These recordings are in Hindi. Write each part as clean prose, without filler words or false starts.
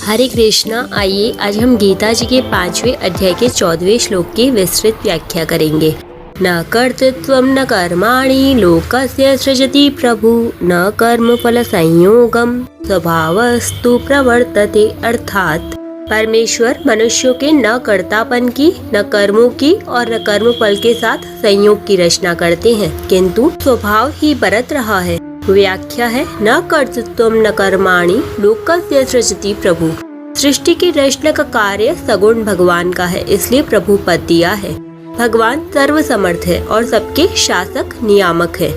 हरे कृष्णा। आइए आज हम गीता जी के 5वें अध्याय के 14वें श्लोक की विस्तृत व्याख्या करेंगे। न कर्तृत्वं न कर्माणि लोकस्य सृजति प्रभु न कर्म फल संयोगम स्वभावस्तु प्रवर्तते। अर्थात परमेश्वर मनुष्यों के न कर्तापन की, न कर्मों की और न कर्म फल के साथ संयोग की रचना करते हैं, किंतु स्वभाव ही बरत रहा है। व्याख्या है न कर्तृत्वं न कर्माणि लोकस्य सृजति प्रभु। सृष्टि की रचना का कार्य सगुण भगवान का है, इसलिए प्रभु पद दिया है। भगवान सर्वसमर्थ है और सबके शासक नियामक है।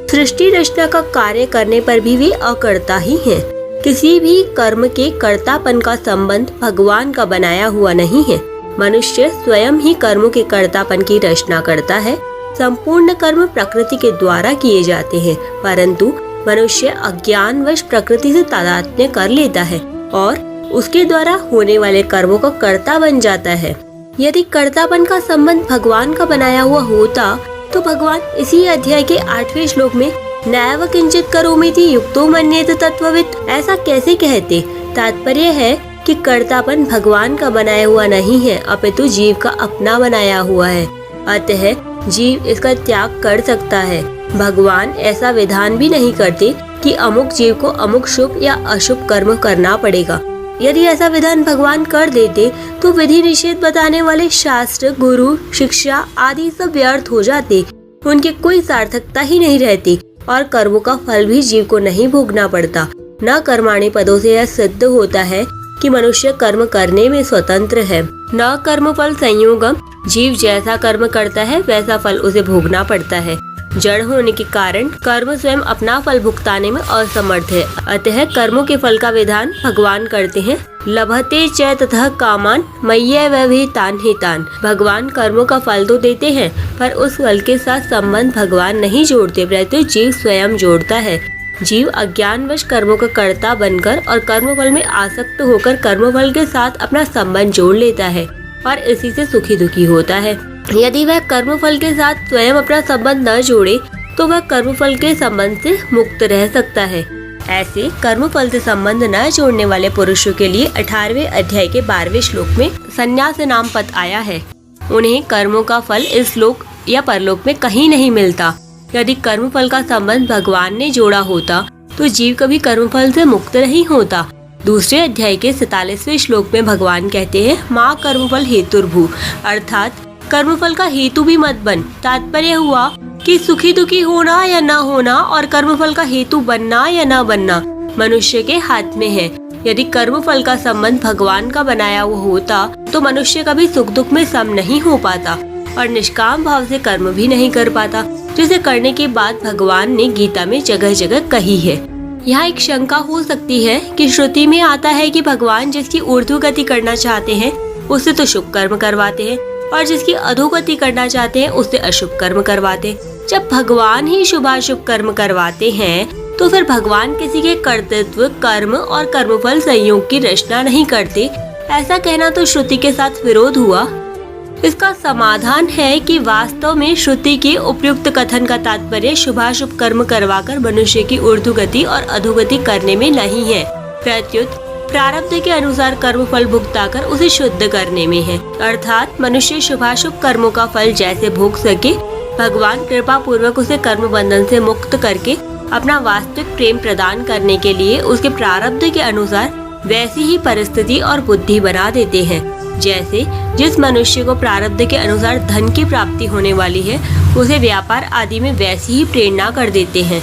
सृष्टि रचना का कार्य करने पर भी वे अकर्ता ही हैं। किसी भी कर्म के कर्तापन का संबंध भगवान का बनाया हुआ नहीं है। मनुष्य स्वयं ही कर्मों के कर्तापन की रचना करता है। संपूर्ण कर्म प्रकृति के द्वारा किए जाते हैं, परंतु मनुष्य अज्ञानवश प्रकृति से तादात्म्य कर लेता है और उसके द्वारा होने वाले कर्मों का कर्ता बन जाता है। यदि कर्तापन का संबंध भगवान का बनाया हुआ होता तो भगवान इसी अध्याय के 8वें श्लोक में नैव किंचित करोमीति युक्तो मन्येत तत्त्ववित् ऐसा कैसे कहते। तात्पर्य है कि कर्तापन भगवान का बनाया हुआ नहीं है, अपितु जीव का अपना बनाया हुआ है। अतः जीव इसका त्याग कर सकता है। भगवान ऐसा विधान भी नहीं करते कि अमुक जीव को अमुक शुभ या अशुभ कर्म करना पड़ेगा। यदि ऐसा विधान भगवान कर देते तो विधि निषेध बताने वाले शास्त्र, गुरु, शिक्षा आदि सब व्यर्थ हो जाते। उनकी कोई सार्थकता ही नहीं रहती और कर्मों का फल भी जीव को नहीं भोगना पड़ता। न कर्माणि पदों से यह सिद्ध होता है कि मनुष्य कर्म करने में स्वतंत्र है। न कर्म फल संयोगम, जीव जैसा कर्म करता है वैसा फल उसे भोगना पड़ता है। जड़ होने के कारण कर्म स्वयं अपना फल भुगताने में असमर्थ है। अतः कर्मों के फल का विधान भगवान करते हैं। लभते च ततः कामान मय्येव तान हितान। भगवान कर्मों का फल तो देते हैं, पर उस फल के साथ संबंध भगवान नहीं जोड़ते, परंतु जीव स्वयं जोड़ता है। जीव अज्ञानवश कर्मों का कर्ता बनकर और कर्मफल में आसक्त होकर कर्मफल के साथ अपना संबंध जोड़ लेता है और इसी से सुखी दुखी होता है। यदि वह कर्मफल के साथ स्वयं अपना संबंध न जोड़े तो वह कर्मफल के संबंध से मुक्त रह सकता है। ऐसे कर्मफल से संबंध न जोड़ने वाले पुरुषों के लिए 18वें अध्याय के 12वें श्लोक में संन्यास नाम पद आया है। उन्हें कर्मों का फल इस लोक या परलोक में कहीं नहीं मिलता। यदि कर्मफल का संबंध भगवान ने जोड़ा होता तो जीव कभी कर्मफल से मुक्त नहीं होता। दूसरे अध्याय के 47वें श्लोक में भगवान कहते हैं माँ कर्मफल हेतुर्भू, अर्थात कर्मफल का हेतु भी मत बन। तात्पर्य हुआ कि सुखी दुखी होना या न होना और कर्मफल का हेतु बनना या न बनना मनुष्य के हाथ में है। यदि कर्मफल का संबंध भगवान का बनाया हुआ होता तो मनुष्य कभी सुख दुख में सम नहीं हो पाता और निष्काम भाव से कर्म भी नहीं कर पाता, जिसे करने के बाद भगवान ने गीता में जगह जगह कही है। यहाँ एक शंका हो सकती है कि श्रुति में आता है कि भगवान जिसकी ऊर्ध्वगति करना चाहते हैं उससे तो शुभ कर्म करवाते हैं और जिसकी अधोगति करना चाहते हैं उससे अशुभ कर्म करवाते। जब भगवान ही शुभाशुभ कर्म करवाते हैं तो फिर भगवान किसी के कर्तृत्व, कर्म और कर्मफल संयोग की रचना नहीं करते। ऐसा कहना तो श्रुति के साथ विरोध हुआ। इसका समाधान है कि वास्तव में श्रुति के उपयुक्त कथन का तात्पर्य शुभाशुभ कर्म करवाकर मनुष्य की ऊर्ध्वगति और अधोगति करने में नहीं है, प्रत्युत प्रारब्ध के अनुसार कर्म फल भुगताकर उसे शुद्ध करने में है। अर्थात मनुष्य शुभाशुभ कर्मों का फल जैसे भोग सके, भगवान कृपा पूर्वक उसे कर्म बंधन से मुक्त करके अपना वास्तविक प्रेम प्रदान करने के लिए उसके प्रारब्ध के अनुसार वैसी ही परिस्थिति और बुद्धि बना देते हैं। जैसे जिस मनुष्य को प्रारब्ध के अनुसार धन की प्राप्ति होने वाली है उसे व्यापार आदि में वैसी ही प्रेरणा कर देते हैं,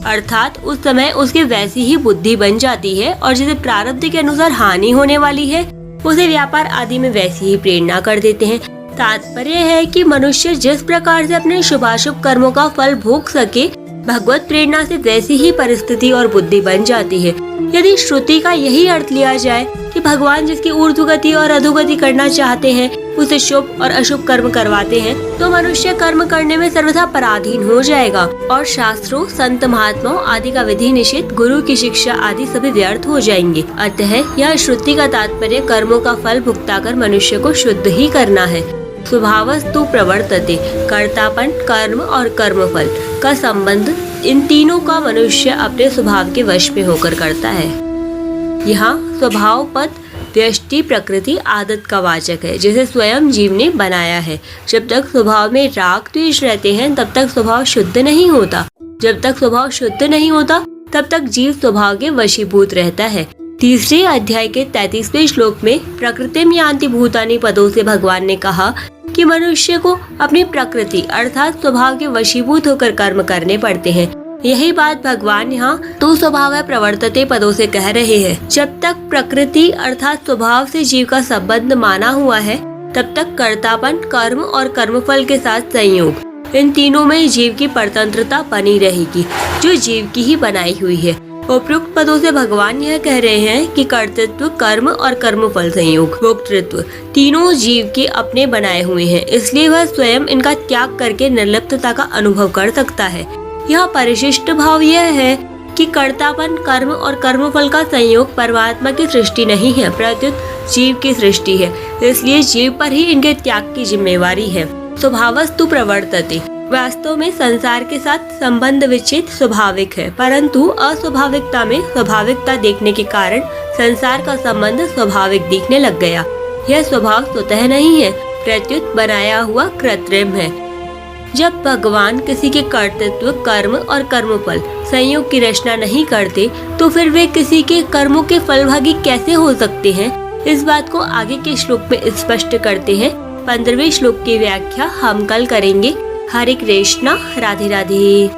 अर्थात उस समय उसकी वैसी ही बुद्धि बन जाती है, और जिसे प्रारब्ध के अनुसार हानि होने वाली है उसे व्यापार आदि में वैसी ही प्रेरणा कर देते हैं। तात्पर्य है कि मनुष्य जिस प्रकार से अपने शुभाशुभ कर्मों का फल भोग सके, भगवत प्रेरणा से वैसी ही परिस्थिति और बुद्धि बन जाती है। यदि श्रुति का यही अर्थ लिया जाए कि भगवान जिसकी ऊर्ध्वगति और अधोगति करना चाहते हैं उसे शुभ और अशुभ कर्म करवाते हैं तो मनुष्य कर्म करने में सर्वथा पराधीन हो जाएगा और शास्त्रों, संत महात्माओं आदि का विधि निषेध, गुरु की शिक्षा आदि सभी व्यर्थ हो जाएंगे। अतः यह श्रुति का तात्पर्य कर्मों का फल भुगताकर मनुष्य को शुद्ध ही करना है। स्वभावस्तु प्रवर्तते, कर्तापन, कर्म और कर्मफल का संबंध इन तीनों का मनुष्य अपने स्वभाव के वश में होकर करता है। यहाँ स्वभाव पद व्यष्टि प्रकृति आदत का वाचक है, जिसे स्वयं जीव ने बनाया है। जब तक स्वभाव में राग द्वेष रहते हैं तब तक स्वभाव शुद्ध नहीं होता। जब तक स्वभाव शुद्ध नहीं होता तब तक जीव स्वभाव के वशीभूत रहता है। तीसरे अध्याय के 33वें श्लोक में प्रकृतिम यान्ति भूतानि पदों से भगवान ने कहा कि मनुष्य को अपनी प्रकृति अर्थात स्वभाव के वशीभूत होकर कर्म करने पड़ते हैं। यही बात भगवान यहाँ तो स्वभाव प्रवर्तते पदों से कह रहे हैं। जब तक प्रकृति अर्थात स्वभाव से जीव का संबंध माना हुआ है तब तक कर्तापन, कर्म और कर्मफल के साथ संयोग, इन तीनों में जीव की परतंत्रता बनी रहेगी, जो जीव की ही बनाई हुई है। उपयुक्त पदों से भगवान यह कह रहे हैं कि कर्तृत्व, कर्म और कर्मफल संयोग, भोक्तृत्व तीनों जीव के अपने बनाए हुए हैं, इसलिए वह स्वयं इनका त्याग करके निर्लिप्तता का अनुभव कर सकता है। यह परिशिष्ट भाव यह है कि कर्तापन, कर्म और कर्मफल का संयोग परमात्मा की सृष्टि नहीं है, प्रत्युत जीव की सृष्टि है। इसलिए जीव पर ही इनके त्याग की जिम्मेवारी है। स्वभावस्तु प्रवर्तते, वास्तव में संसार के साथ संबंध विच्छेद स्वाभाविक है, परंतु अस्वाभाविकता में स्वाभाविकता देखने के कारण संसार का संबंध स्वाभाविक दिखने लग गया। यह स्वभाव स्वतः नहीं है, प्रत्युत बनाया हुआ कृत्रिम है। जब भगवान किसी के कर्तृत्व, कर्म और कर्मफल संयोग की रचना नहीं करते तो फिर वे किसी के कर्मों के फलभागी कैसे हो सकते हैं? इस बात को आगे के श्लोक में स्पष्ट करते हैं। 15वें श्लोक की व्याख्या हम कल करेंगे। हरे कृष्णा, राधे राधे।